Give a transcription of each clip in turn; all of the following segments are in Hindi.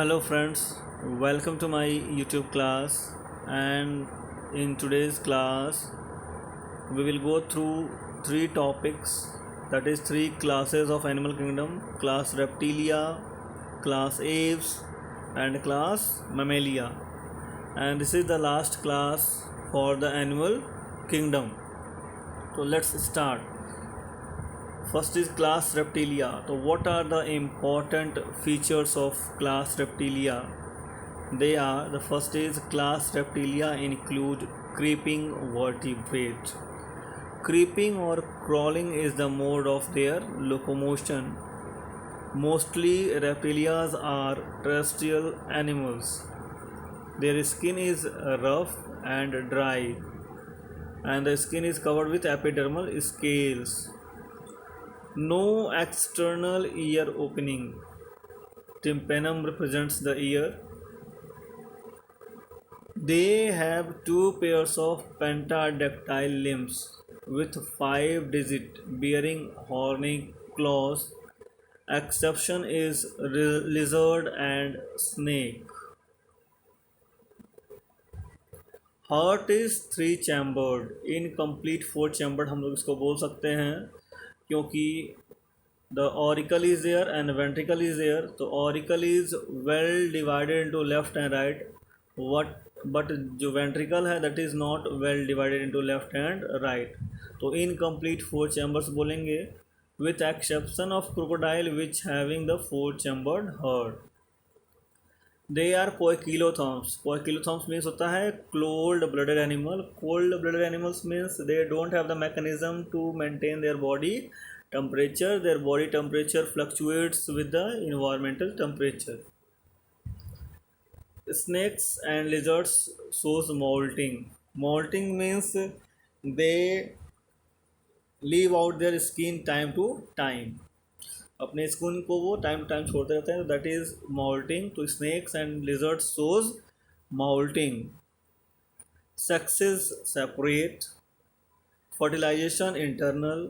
Hello friends, welcome to my YouTube class, and in today's class we will go through three topics, that is three classes of animal kingdom: class Reptilia, class Aves and class Mammalia. And this is the last class for the animal kingdom. So let's start. First is class Reptilia. So what are the important features of class Reptilia? They are: the first is class Reptilia include creeping vertebrate. Creeping or crawling is the mode of their locomotion. Mostly reptilias are terrestrial animals. Their skin is rough and dry, and the skin is covered with epidermal scales. No external ear opening. Tympanum represents the ear. They have two pairs of pentadactyl limbs with 5 digits bearing horny claws. Exception is lizard and snake. Heart is 3 chambered. Incomplete 4 chambered हम लोग इसको बोल सकते हैं, क्योंकि the auricle is there and ventricle is there. तो auricle is well divided into left and right, but जो ventricle है that is not well divided into left and right. तो incomplete 4 chambers बोलेंगे, with exception of crocodile which having the 4 chambered heart. They are poikilotherms. Poikilotherms means होता है cold blooded animal. Cold blooded animals means they don't have the mechanism to maintain their body temperature. Their body temperature fluctuates with the environmental temperature. Snakes and lizards shows molting. Molting means they leave out their skin time to time. अपने स्किन को वो टाइम टू टाइम छोड़ते रहते हैं, तो दैट इज मॉल्टिंग. तो snakes and lizard shows moulting. Sexes separate. Fertilisation internal.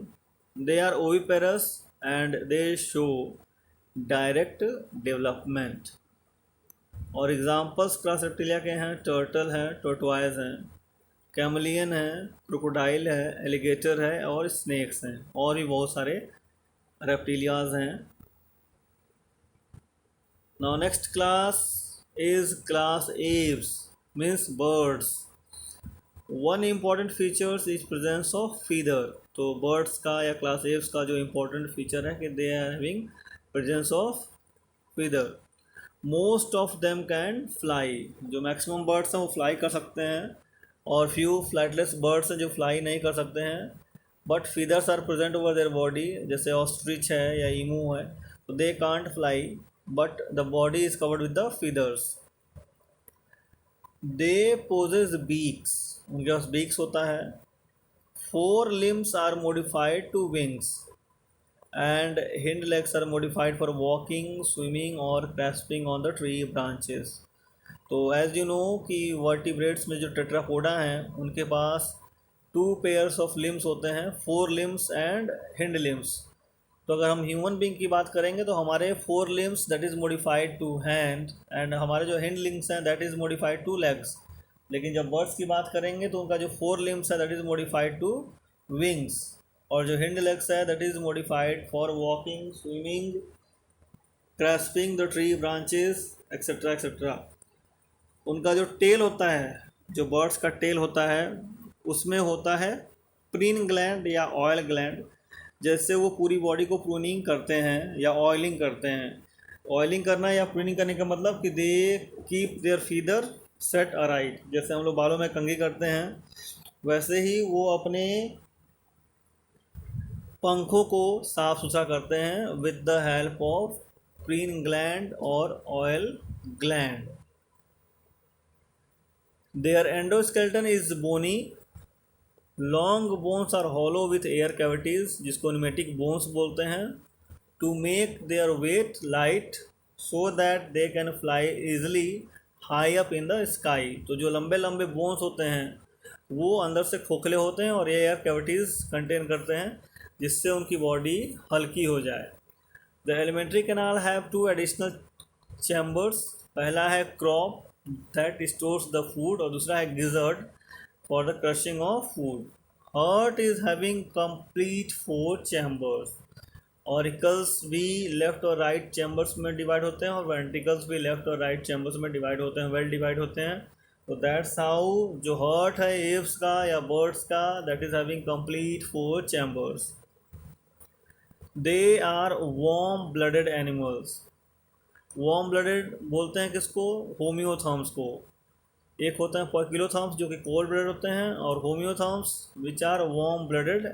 They are oviparous and they show direct development. और एग्जाम्पल्स क्लास रेप्टिलिया के हैं: टर्टल है, टोर्टोइज हैं, कैमलियन है, क्रोकोडाइल है, एलिगेटर है और स्नेक्स हैं. और भी बहुत सारे reptilias हैं. Now next class is class Aves, means birds. One important feature is presence of feather. तो birds का या class Aves का जो important feature है कि they are having presence of feather. Most of them can fly. जो maximum birds हैं वो fly कर सकते हैं, और few flightless birds हैं जो fly नहीं कर सकते हैं, but feathers are present over their body. जैसे ऑस्ट्रिच है या ईमू है, तो they can't fly but the body is covered with the feathers. They possess beaks. उनके पास बीक्स होता है. 4 limbs are modified to wings and hind legs are modified for walking, swimming और grasping on the tree branches. तो एज यू नो कि वर्टिब्रेट्स में जो टेट्रापोडा हैं उनके पास 2 pairs ऑफ लिम्स होते हैं, 4 limbs एंड हिंड लिम्स. तो अगर हम ह्यूमन बींग की बात करेंगे तो हमारे 4 limbs that is modified to hand, and हमारे जो हिंड लिम्स हैं that is modified to legs. लेकिन जब बर्ड्स की बात करेंगे तो उनका जो 4 limbs है that is modified to wings, और जो हिंड लेग्स है that is modified for walking, swimming, grasping the tree branches etcetera etcetera. उनका जो टेल होता है, जो बर्ड्स का टेल होता है, उसमें होता है प्रीन ग्लैंड या ऑयल ग्लैंड. जैसे वो पूरी बॉडी को प्रूनिंग करते हैं या ऑयलिंग करते हैं. ऑयलिंग करना या प्रूनिंग करने का मतलब कि they keep their feather set alright. जैसे हम लोग बालों में कंघी करते हैं, वैसे ही वो अपने पंखों को साफ सुथरा करते हैं with the help of preen gland और oil gland. Their endoskeleton is bony. Long bones are hollow with air cavities, जिसको न्यूमेटिक बोन्स बोलते हैं, to make their weight light so that they can fly easily high up in the sky. तो जो लंबे लंबे बोन्स होते हैं वो अंदर से खोखले होते हैं और एयर कैविटीज़ कंटेन करते हैं, जिससे उनकी बॉडी हल्की हो जाए. The alimentary canal have 2 additional chambers. पहला है crop that stores the food और दूसरा है gizzard for the crushing of food. Heart is having complete 4 chambers. Auricles भी लेफ्ट और राइट चैम्बर्स में डिवाइड होते हैं और वेंट्रिकल्स भी लेफ्ट और राइट चैम्बर्स में डिवाइड होते हैं, वेल डिवाइड होते हैं। तो दैट्स हाउ जो हार्ट है एव्स का या बर्ड्स का, that is having complete 4 chambers. They are warm blooded animals. Warm blooded बोलते हैं किसको? होम्योथर्म्स को। एक होते हैं पर्क्यूलोथर्म्स जो कि कोल्ड ब्लडेड होते हैं, और homeotherms which are warm blooded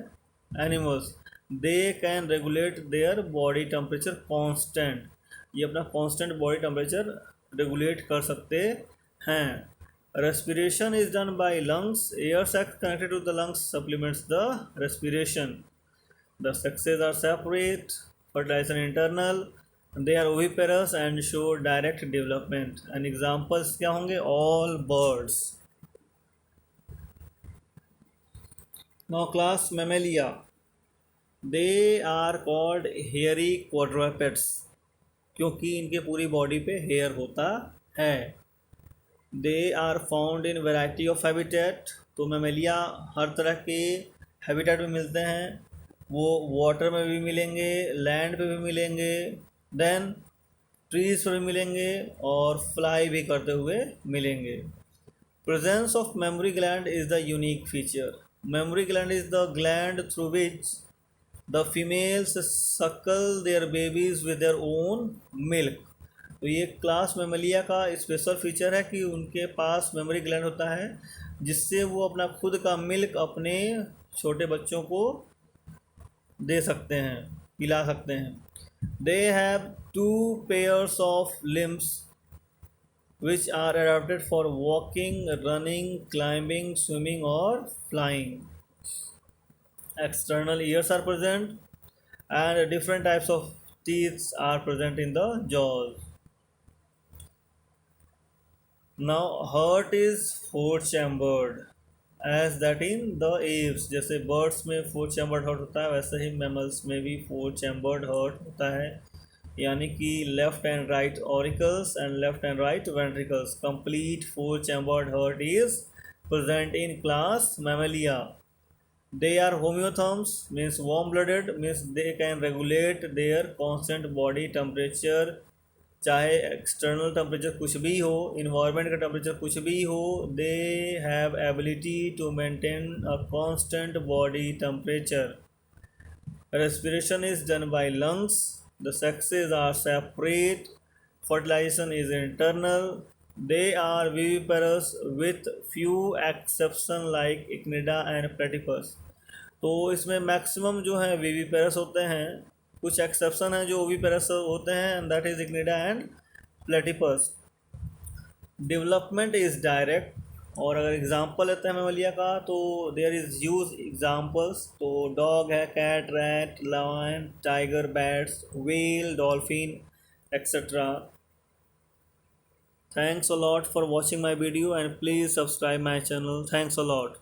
animals. They can regulate their body temperature constant. ये अपना कांस्टेंट बॉडी टेम्परेचर रेगुलेट कर सकते हैं। Respiration is done by lungs. Air sac connected to the lungs supplements the respiration. The sexes are separate, fertilization internal, they are oviparous and show direct development. And examples क्या होंगे? All birds. Now class Mammalia. They are called hairy quadrupeds क्योंकि इनके पूरी बॉडी पे हेयर होता है। They are found in variety of habitat. तो मैमेलिया हर तरह के हैबिटेट में मिलते हैं। वो वाटर में भी मिलेंगे, लैंड पे भी मिलेंगे, देन ट्रीज पर भी मिलेंगे और फ्लाई भी करते हुए मिलेंगे। Presence of mammary gland is the unique feature. Mammary gland is the gland through which the females suckle their babies with their own milk. तो ये क्लास मेमलिया का स्पेशल फीचर है कि उनके पास मेमोरी ग्लैंड होता है जिससे वो अपना खुद का मिल्क अपने छोटे बच्चों को दे सकते हैं, पिला सकते हैं। They have 2 pairs of limbs which are adapted for walking, running, climbing, swimming or flying. External ears are present and different types of teeth are present in the jaws. Now heart is 4 chambered as that in the Aves. जैसे बर्ड्स में 4 चैम्बर्ड हार्ट होता है वैसे ही मैमल्स में भी 4 चैम्बर्ड हार्ट होता है, यानी कि left and right auricles and left and right ventricles. Complete 4 chambered heart is present in class Mammalia. They are homeotherms means warm blooded, means they can regulate their constant body temperature. चाहे एक्सटर्नल टेम्परेचर कुछ भी हो, इन्वायरमेंट का टेम्परेचर कुछ भी हो, they have ability to maintain a constant body temperature. Respiration is done by lungs. The sexes are separate. Fertilization is internal. They are viviparous with few exception like इक्निडा एंड प्लेटिपस। तो इसमें मैक्सिमम जो है विविपेरस होते हैं, कुछ एक्सेप्शन है जो ओविपेरस होते हैं, एंड दैट इज इग्निडा and platypus. Development is direct. और अगर एग्जांपल लेते हैं मैमलिया का तो देयर इज यूज एग्जांपल्स। तो डॉग है, cat, rat, lion, tiger, bats, whale, dolphin etcetera. Thanks a lot for watching my video and please subscribe my channel. Thanks a lot.